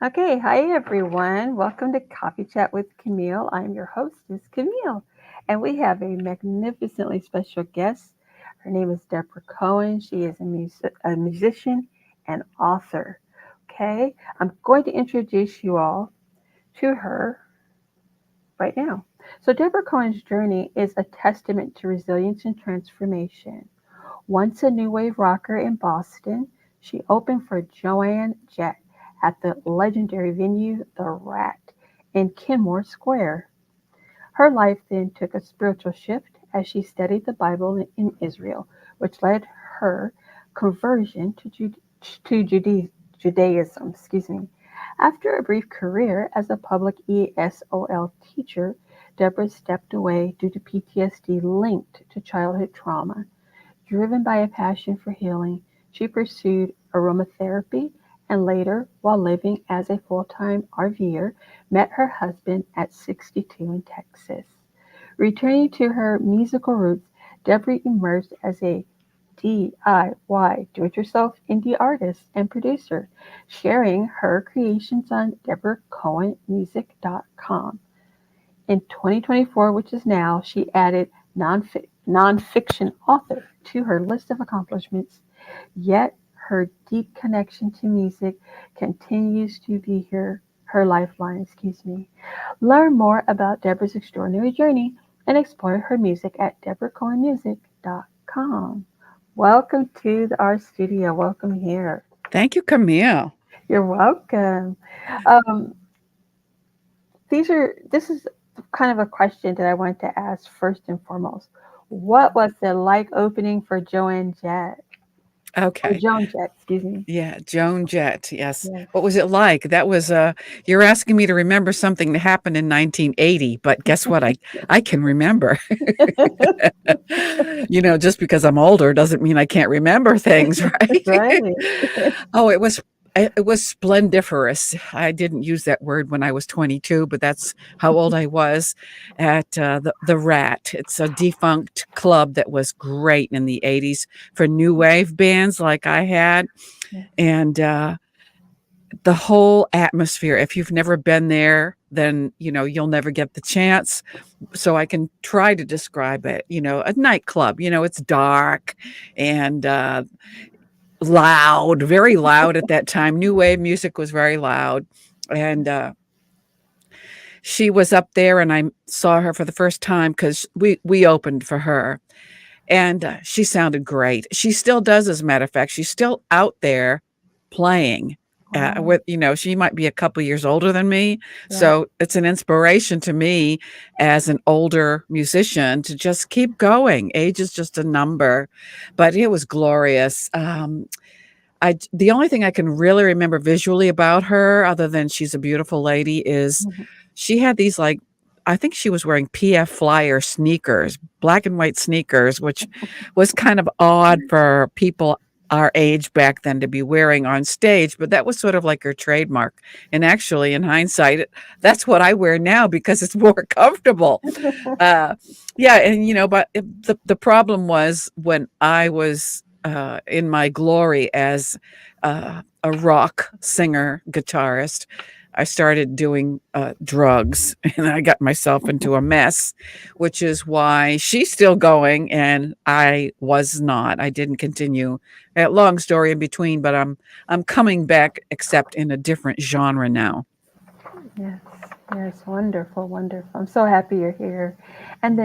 Okay, hi everyone. Welcome to Coffee Chat with Camille. I'm your hostess, Camille, and we have a magnificently special guest. Her name is Debra Cohen. She is a musician and author. Okay, I'm going to introduce you all to her right now. So, Deborah Cohen's journey is a testament to resilience and transformation. Once a new wave rocker in Boston, she opened for Joan Jett at the legendary venue The Rat in Kenmore Square. Her life then took a spiritual shift as she studied the Bible in Israel, which led her conversion to Judaism. Excuse me. After a brief career as a public ESOL teacher, Deborah stepped away due to PTSD linked to childhood trauma. Driven by a passion for healing, she pursued aromatherapy and later, while living as a full-time RVer, met her husband at 62 in Texas. Returning to her musical roots, Deborah emerged as a DIY, do-it-yourself indie artist and producer, sharing her creations on DeborahCohenMusic.com. In 2024, which is now, she added nonfiction author to her list of accomplishments. Yet her deep connection to music continues to be her lifeline. Excuse me. Learn more about Deborah's extraordinary journey and explore her music at DeborahCohenMusic.com. Welcome to our studio. Welcome here. Thank you, Camille. You're welcome. Um, this is kind of a question that I wanted to ask first and foremost. What was it like opening for Joan Jett or Okay. Joan Jett? Excuse me. Yeah, Joan Jett. Yes. Yes. What was it like? That was you're asking me to remember something that happened in 1980, but guess what? I can remember. Just because I'm older doesn't mean I can't remember things, right? Right. Oh, it was splendiferous. I didn't use that word when I was 22, but that's how old I was at the Rat. It's a defunct club that was great in the 80s for new wave bands like I had. Yes. And the whole atmosphere, if you've never been there, then you'll never get the chance. So I can try to describe it. A nightclub. It's dark and loud, very loud at that time. New wave music was very loud. And she was up there, and I saw her for the first time because we opened for her. And she sounded great. She still does, as a matter of fact. She's still out there playing. Wow. She might be a couple years older than me. Yeah. So it's an inspiration to me as an older musician to just keep going. Age is just a number, but it was glorious. The only thing I can really remember visually about her, other than she's a beautiful lady, is Mhm. she had these, like, I think she was wearing PF Flyer sneakers, black and white sneakers, which was kind of odd for people our age back then to be wearing on stage, but that was sort of like her trademark. And actually, in hindsight, that's what I wear now because it's more comfortable. Uh, yeah, and but the problem was when I was in my glory as a rock singer guitarist, I started doing drugs, and I got myself into a mess, which is why she's still going and I was not. I didn't continue. Long story in between, but I'm coming back, except in a different genre now. Yes. Yes. Wonderful. Wonderful. I'm so happy you're here. And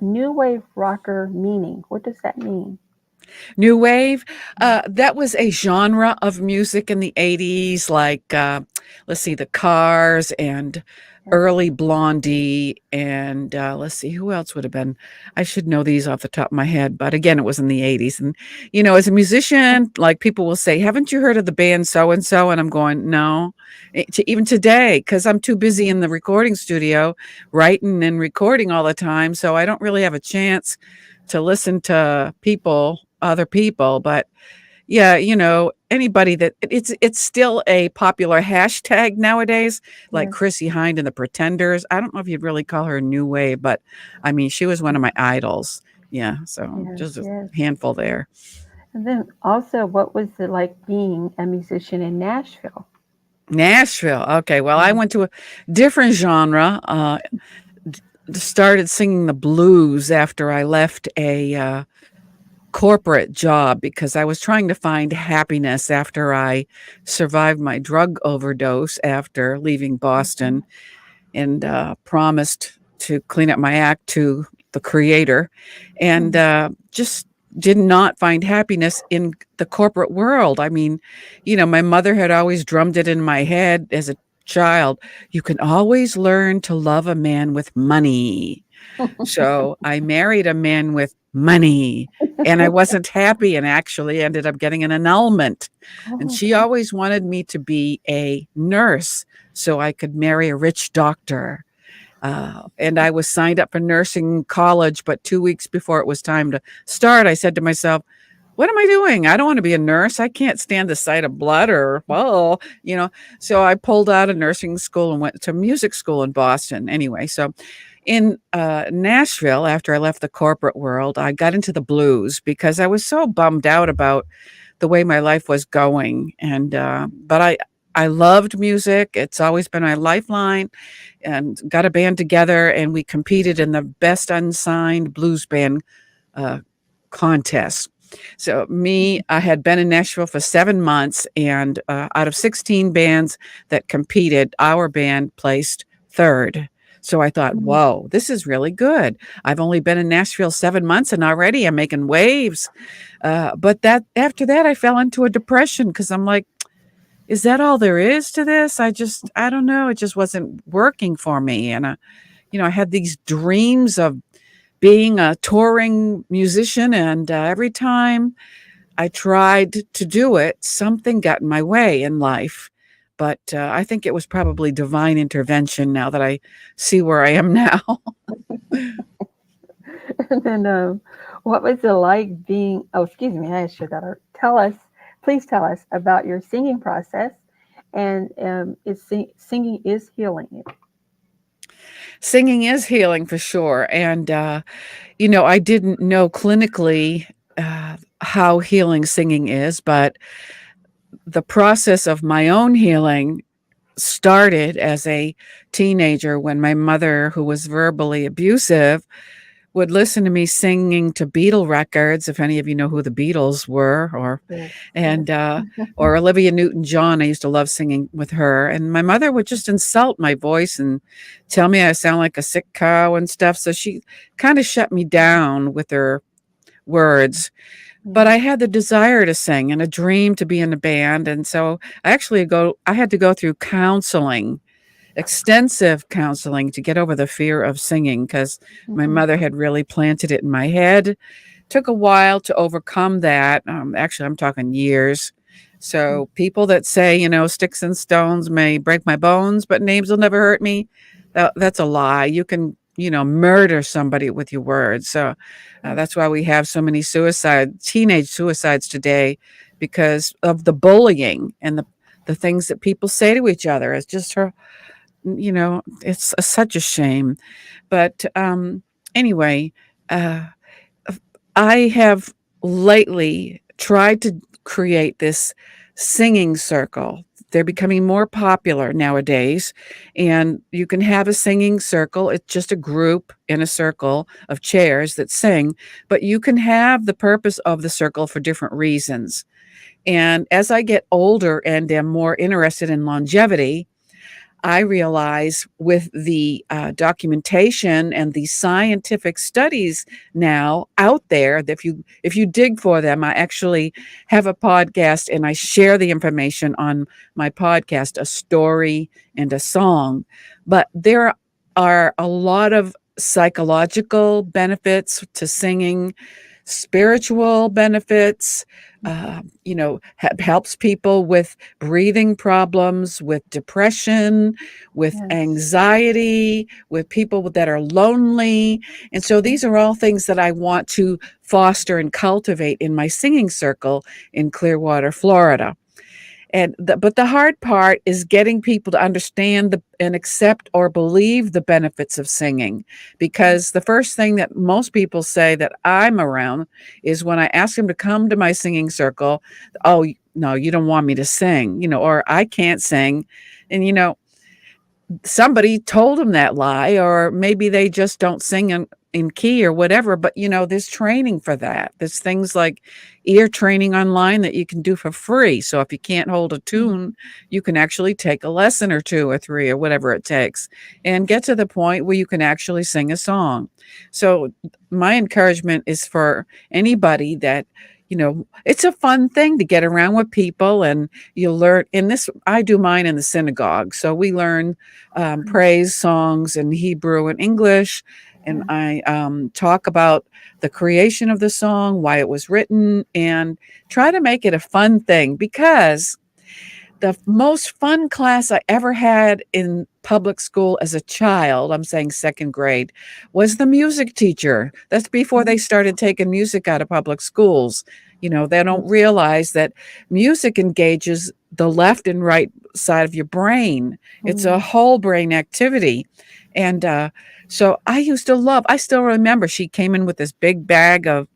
new wave rocker meaning. What does that mean? New wave, that was a genre of music in the 80s, like, let's see, the Cars and Yes. early Blondie. And let's see, who else would have been? I should know these off the top of my head, but again, it was in the 80s. And, as a musician, like people will say, haven't you heard of the band so and so? And I'm going, no, even today, because I'm too busy in the recording studio writing and recording all the time. So I don't really have a chance to listen to other people. But yeah, anybody that it's still a popular hashtag nowadays, like Yes. Chrissy Hind and the Pretenders. I don't know if you'd really call her new wave, but I mean, she was one of my idols. Yeah, so Yes. just a Yes. handful there. And then also, what was it like being a musician in Nashville? Nashville. Okay. Well, I Mhm. went to a different genre. Started singing the blues after I left a corporate job because I was trying to find happiness after I survived my drug overdose after leaving Mhm. Boston, and promised to clean up my act to the creator, and Mhm. just did not find happiness in the corporate world. I mean, my mother had always drummed it in my head as a child. You can always learn to love a man with money. So I married a man with money, and I wasn't happy and actually ended up getting an annulment. And Oh, she always wanted me to be a nurse so I could marry a rich doctor. And I was signed up for nursing college, but 2 weeks before it was time to start, I said to myself, what am I doing? I don't want to be a nurse. I can't stand the sight of blood or, well, So I pulled out of nursing school and went to music school in Boston. Anyway, so in Nashville, after I left the corporate world, I got into the blues because I was so bummed out about the way my life was going. And but I loved music. It's always been my lifeline, and got a band together, and we competed in the best unsigned blues band uh, contest. So I had been in Nashville for 7 months, and out of 16 bands that competed, our band placed third. So I thought, mhm. whoa, this is really good. I've only been in Nashville 7 months, and already I'm making waves. But that after that, I fell into a depression because I'm like, is that all there is to this? I don't know. It just wasn't working for me. And, I had these dreams of being a touring musician. And every time I tried to do it, something got in my way in life. But I think it was probably divine intervention now that I see where I am now. And then, what was it like being? Oh, excuse me, I should that. Tell us, please tell us about your singing process, and singing is healing. Singing is healing for sure. And, I didn't know clinically how healing singing is, but the process of my own healing started as a teenager when my mother, who was verbally abusive, would listen to me singing to Beatle records, if any of you know who the Beatles were, Yes, yes. and or Olivia Newton-John. I used to love singing with her, and my mother would just insult my voice and tell me I sound like a sick cow and stuff. So she kind of shut me down with her words. But Mhm. I had the desire to sing and a dream to be in a band, and so I had to go through counseling, extensive counseling, to get over the fear of singing because my Mhm. mother had really planted it in my head. Took a while to overcome that. Actually, I'm talking years. Mhm. So people that say, sticks and stones may break my bones, but names will never hurt me. That's a lie. You can, murder somebody with your words. So that's why we have so many teenage suicides today, because of the bullying and the things that people say to each other. It's just it's such a shame. But anyway, uh, I have lately tried to create this singing circle. They're becoming more popular nowadays, and you can have a singing circle. It's just a group in a circle of chairs that sing, but you can have the purpose of the circle for different reasons. And as I get older and am more interested in longevity, I realize with the documentation and the scientific studies now out there that if you dig for them, I actually have a podcast and I share the information on my podcast, a story and a song. But there are a lot of psychological benefits to singing, spiritual benefits. Helps people with breathing problems, with depression, with Yes. anxiety, with people that are lonely. And so Mhm. these are all things that I want to foster and cultivate in my singing circle in Clearwater, Florida. But the hard part is getting people to understand and accept or believe the benefits of singing, because the first thing that most people say that I'm around is when I ask them to come to my singing circle, oh, no, you don't want me to sing, or I can't sing. And, somebody told them that lie, or maybe they just don't sing in key or whatever. But, there's training for that. There's things like ear training online that you can do for free. So if you can't hold a tune, you can actually take a lesson or 2 or 3 or whatever it takes and get to the point where you can actually sing a song. So my encouragement is for anybody that, it's a fun thing to get around with people, and you learn in this. I do mine in the synagogue. So we learn praise songs in Hebrew and English. And I talk about the creation of the song, why it was written, and try to make it a fun thing, because the most fun class I ever had in public school as a child, I'm saying second grade, was the music teacher. That's before they started taking music out of public schools. They don't realize that music engages the left and right side of your brain. It's a whole brain activity. And so I still remember she came in with this big bag of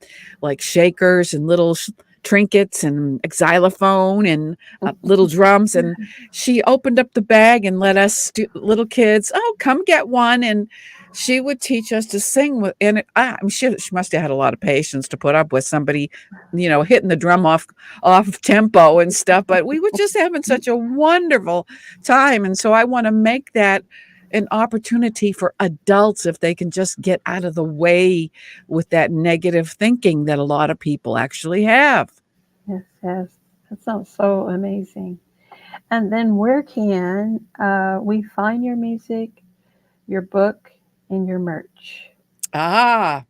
like shakers and little trinkets and xylophone and little drums. And she opened up the bag and let us little kids, come get one. And she would teach us to sing with, and she must have had a lot of patience to put up with somebody, hitting the drum off tempo and stuff. But we were just having such a wonderful time. And so I want to make that an opportunity for adults, if they can just get out of the way with that negative thinking that a lot of people actually have. Yes, yes. That sounds so amazing. And then where can we find your music, your book, and your merch? Ah,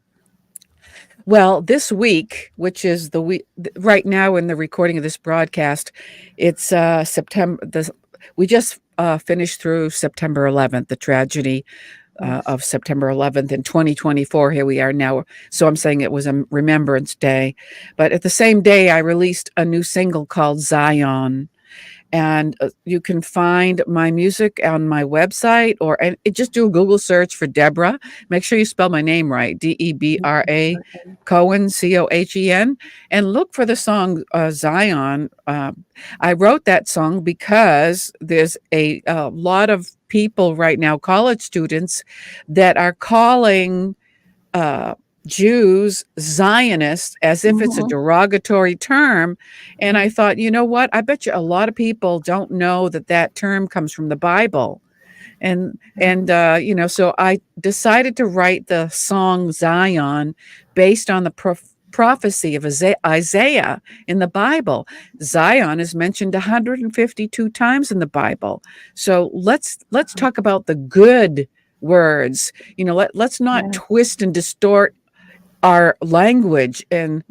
well, this week, which is the week right now in the recording of this broadcast, it's September. We just finished through September 11th, the tragedy of September 11th in 2024. Here we are now. So I'm saying it was a Remembrance Day. But at the same day, I released a new single called Zion. And you can find my music on my website, or just do a Google search for Debra. Make sure you spell my name right, Debra Cohen, Cohen, and look for the song Zion. I wrote that song because there's a lot of people right now, college students, that are calling Jews Zionists as if it's a derogatory term. And I thought, you know what? I bet you a lot of people don't know that term comes from the Bible. And so I decided to write the song Zion based on the prophecy of Isaiah in the Bible. Zion is mentioned 152 times in the Bible. So let's talk about the good words. Let's not twist and distort our language and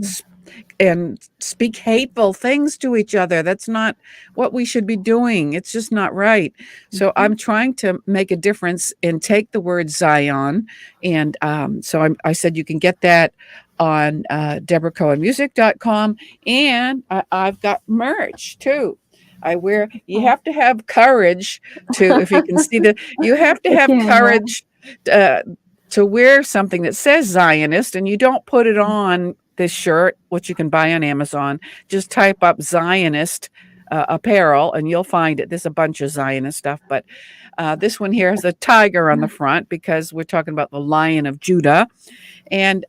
speak hateful things to each other. That's not what we should be doing. It's just not right. So I'm trying to make a difference and take the word Zion. And so I said you can get that on DebraCohenMusic.com. And I've got merch too. You have to have courage to, if you can see you have to have courage to wear something that says Zionist, and you don't put it on this shirt, which you can buy on Amazon. Just type up Zionist apparel and you'll find it. There's a bunch of Zionist stuff, but this one here has a tiger on the front because we're talking about the Lion of Judah. And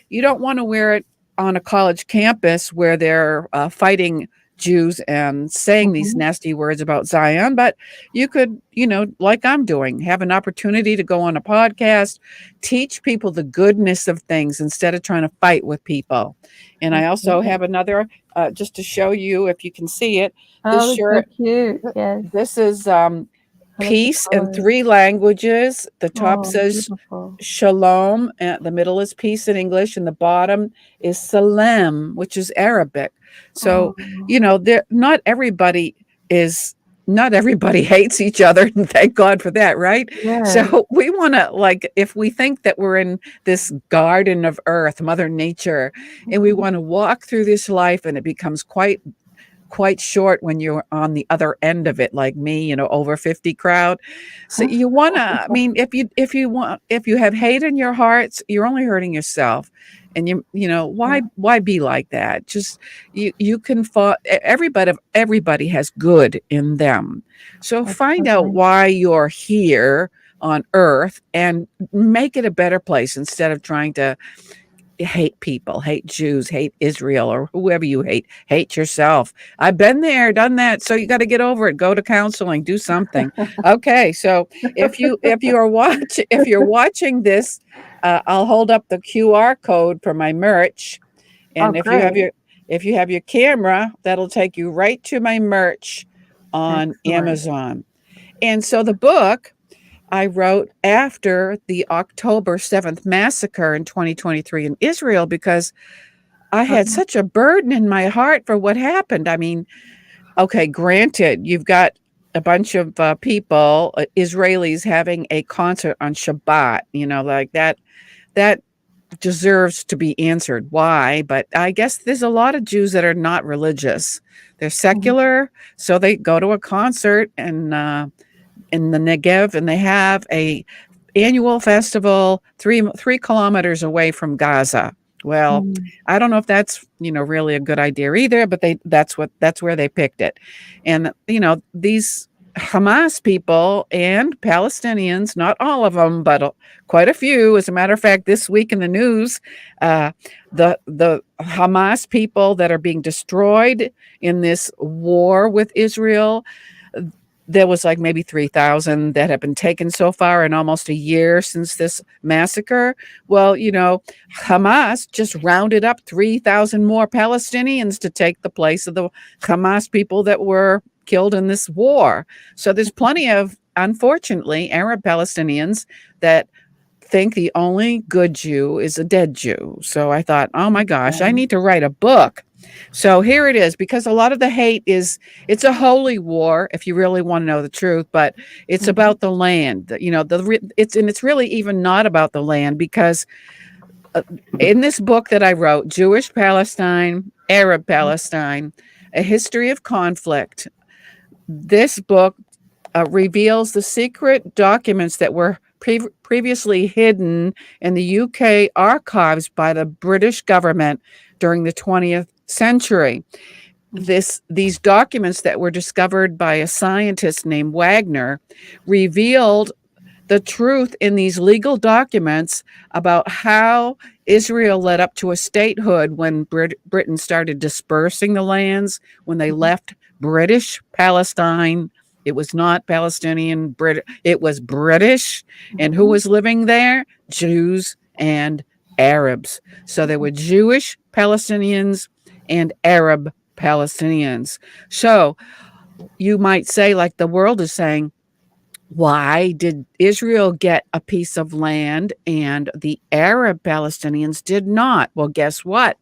you don't want to wear it on a college campus where they're fighting Jews and saying these nasty words about Zion, but you could, like I'm doing, have an opportunity to go on a podcast, teach people the goodness of things instead of trying to fight with people. And I also have another, just to show you if you can see it. This shirt, so cute. Yes. This is peace in 3 languages. The top says Shalom, and the middle is peace in English, and the bottom is Salam, which is Arabic. So, not everybody hates each other, and thank God for that, right? Yes. So we want to, if we think that we're in this garden of earth, Mother Nature, and we want to walk through this life, and it becomes quite short when you're on the other end of it, like me, over 50 crowd. So you want to, if you have hate in your hearts, you're only hurting yourself. And why be like that? Just you can fall. Everybody has good in them. So find out Absolutely. why you're here on earth and make it a better place instead of trying to hate people, hate Jews, hate Israel, or whoever you hate yourself. I've been there, done that. So you got to get over it. Go to counseling, do something. Okay. So if you're watching this, I'll hold up the QR code for my merch. Oh, And great. if you have your camera, that'll take you right to my merch on Excellent. Amazon. And so the book I wrote after the October 7th massacre in 2023 in Israel because I had Okay. such a burden in my heart for what happened. I mean, okay, granted, you've got a bunch of people, Israelis, having a concert on Shabbat, like that deserves to be answered why. But I guess there's a lot of Jews that are not religious. They're Mhm. secular, so they go to a concert and in the Negev, and they have a annual festival 3 kilometers away from Gaza. Well, Mhm. I don't know if that's really a good idea either, but that's where they picked it. And these Hamas people and Palestinians, not all of them, but quite a few. As a matter of fact, this week in the news, uh, the Hamas people that are being destroyed in this war with Israel, there was like maybe 3,000 that have been taken so far in almost a year since this massacre. Well, Hamas just rounded up 3,000 more Palestinians to take the place of the Hamas people that were killed in this war. So there's plenty of, unfortunately, Arab Palestinians that think the only good Jew is a dead Jew. So I thought, oh my gosh, I Right. need to write a book. So here it is, because a lot of the hate it's a holy war, if you really want to know the truth, but it's Mhm. about the land. It's really even not about the land, because uh, in this book that I wrote, Jewish Palestine, Arab Palestine, A History of Conflict, this book reveals the secret documents that were previously hidden in the UK archives by the British government during the 20th century. These documents that were discovered by a scientist named Wagner revealed the truth in these legal documents about how Israel led up to a statehood when Britain started dispersing the lands, when they Mhm. left British Palestine. It was not Palestinian, it was British. And who Mhm. was living there? Jews and Arabs. So there were Jewish Palestinians and Arab Palestinians. So you might say, like the world is saying, why did Israel get a piece of land and the Arab Palestinians did not? Well, guess what?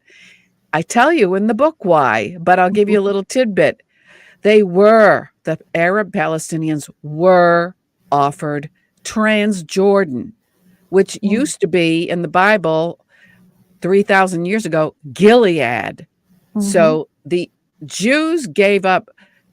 I tell you in the book why, but I'll give you a Mhm. little tidbit. The Arab Palestinians were offered Transjordan, which Mhm. used to be in the Bible 3,000 years ago, Gilead. Mhm. So the Jews gave up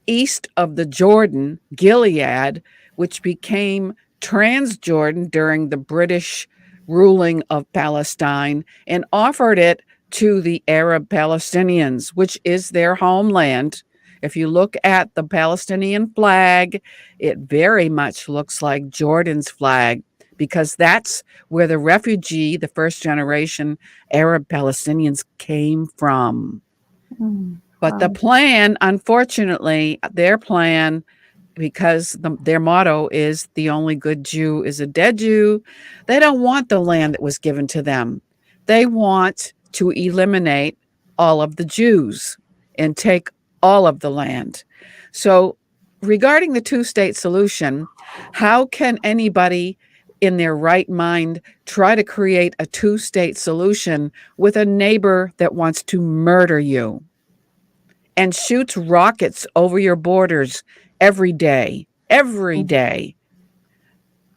east of the Jordan, Gilead, which became Transjordan during the British ruling of Palestine, and offered it to the Arab Palestinians, which is their homeland. If you look at the Palestinian flag, it very much looks like Jordan's flag, because that's where the first generation Arab Palestinians came from. Mhm. But the Wow. plan, unfortunately, their plan, because their motto is the only good Jew is a dead Jew, they don't want the land that was given to them. They want to eliminate all of the Jews and take all of the land. So, regarding the two-state solution, how can anybody in their right mind try to create a two-state solution with a neighbor that wants to murder you and shoots rockets over your borders every day? Every Mhm. day.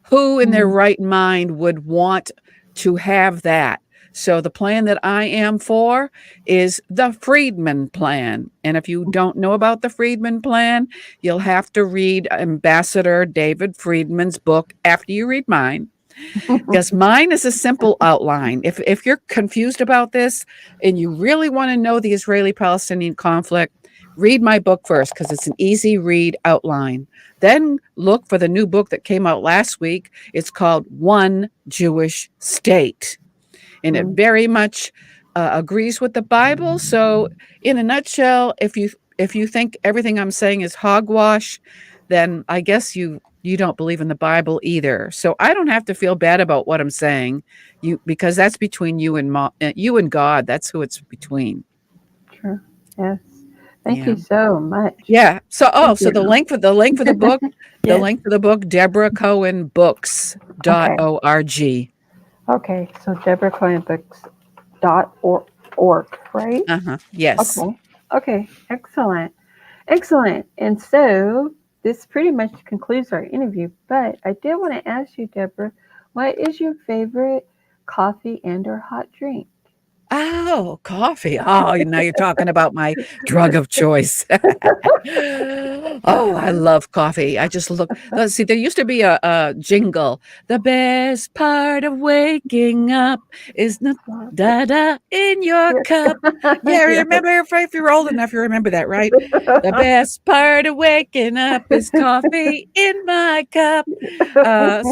Who in their Mhm. right mind would want to have that? So, the plan that I am for is the Friedman Plan. And if you don't know about the Friedman Plan, you'll have to read Ambassador David Friedman's book after you read mine. Because mine is a simple outline. If you're confused about this and you really want to know the Israeli-Palestinian conflict, read my book first because it's an easy read outline. Then look for the new book that came out last week. It's called One Jewish State, and it Mm, very much agrees with the Bible. So, in a nutshell, if you think everything I'm saying is hogwash, then I guess you don't believe in the Bible either. So I don't have to feel bad about what I'm saying, you because that's between you and God. That's who it's between. true. Yes. Thank Yeah. you so much. Yeah. So Thank so you. the link for the book, the Yes. link for the book, Debra Cohen Books dot Okay. org. Okay. So DebraCohenBooks.org, right? Uh-huh. Yes. Okay. Okay. Excellent. Excellent. And so this pretty much concludes our interview. But I did want to ask you, Deborah, what is your favorite coffee and or hot drink? Oh, coffee. Oh, now you're talking about my drug of choice. Oh, I love coffee. I just look. Let's see. There used to be a jingle. The best part of waking up is the da da in your cup. Yeah, Yeah. remember if you're old enough, you remember that, right? The best part of waking up is coffee in my cup.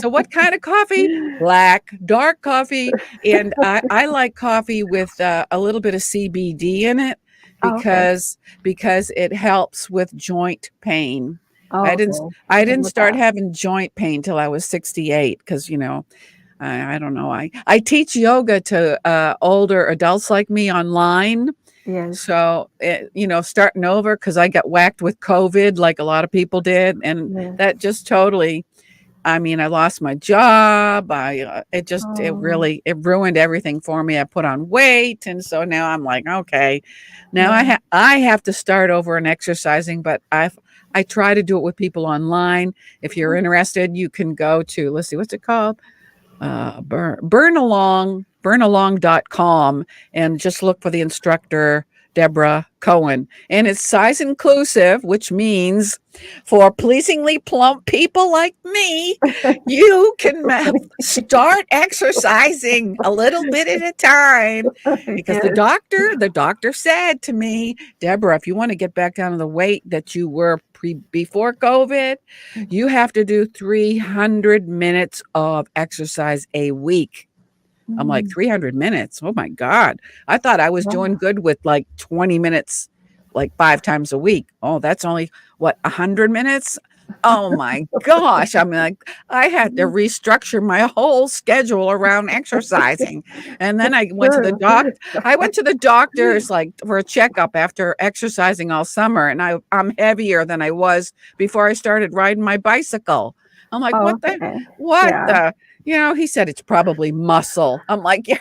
So what kind of coffee? Black, dark coffee, and I like coffee with a little bit of CBD in it Oh, okay. because it helps with joint pain. Oh, I didn't okay. I Good didn't with start that. having joint pain till I was 68 because I don't know. I teach yoga to older adults like me online. Yes. So, starting over because I got whacked with COVID like a lot of people did. And Yes. that just totally, I mean, I lost my job. It Oh, really, it ruined everything for me. I put on weight. And so now I'm like, okay, now yeah. I have to start over and exercising, but I try to do it with people online. If you're interested, you can go to, let's see, what's it called? Burnalong.com and just look for the instructor, Debra Cohen. And it's size inclusive, which means for pleasingly plump people like me, you can start exercising a little bit at a time. Because Yes. the doctor said to me, Deborah, if you want to get back down to the weight that you were before COVID, you have to do 300 minutes of exercise a week. I'm like, Mm, 300 minutes? Oh my God. I thought I was doing wow. good with like 20 minutes, like 5 times a week. Oh, that's only what, 100 minutes? Oh my gosh. I'm like, I had to restructure my whole schedule around exercising. And then I went to the True. doctor's like for a checkup after exercising all summer. And I'm heavier than I was before I started riding my bicycle. I'm like, Oh, okay. what Yeah. the? He said it's probably muscle. I'm like, yeah,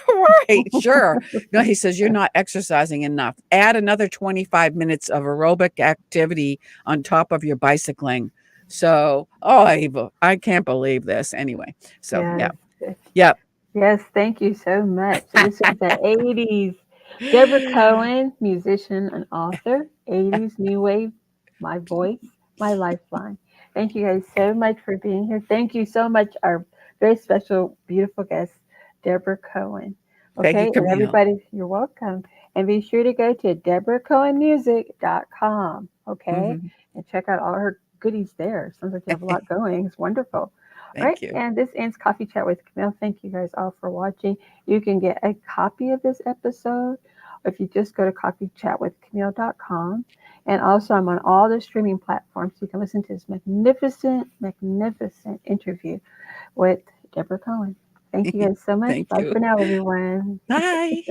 right, sure. No, he says you're not exercising enough. Add another 25 minutes of aerobic activity on top of your bicycling. So, I can't believe this. Anyway, so yeah, Yes. Yes. yeah. Yes. Thank you so much. So this was the 80s. Deborah Cohen, musician and author. 80s New Wave, my voice, my lifeline. Thank you guys so much for being here. Thank you so much, our very special, beautiful guest, Deborah Cohen. Thank you, Okay, and Camille. everybody, you're welcome. And be sure to go to DeborahCohenMusic.com. Okay, Hmm. and check out all her goodies there. Sounds like you have a lot going. It's wonderful. All right, Thank you. and this ends Coffee Chat with Camille. Thank you guys all for watching. You can get a copy of this episode if you just go to coffeechatwithcamille.com. And also, I'm on all the streaming platforms. So you can listen to this magnificent, magnificent interview with Deborah Cohen. Thank you guys so much. Thank Bye you. for now, everyone. Bye.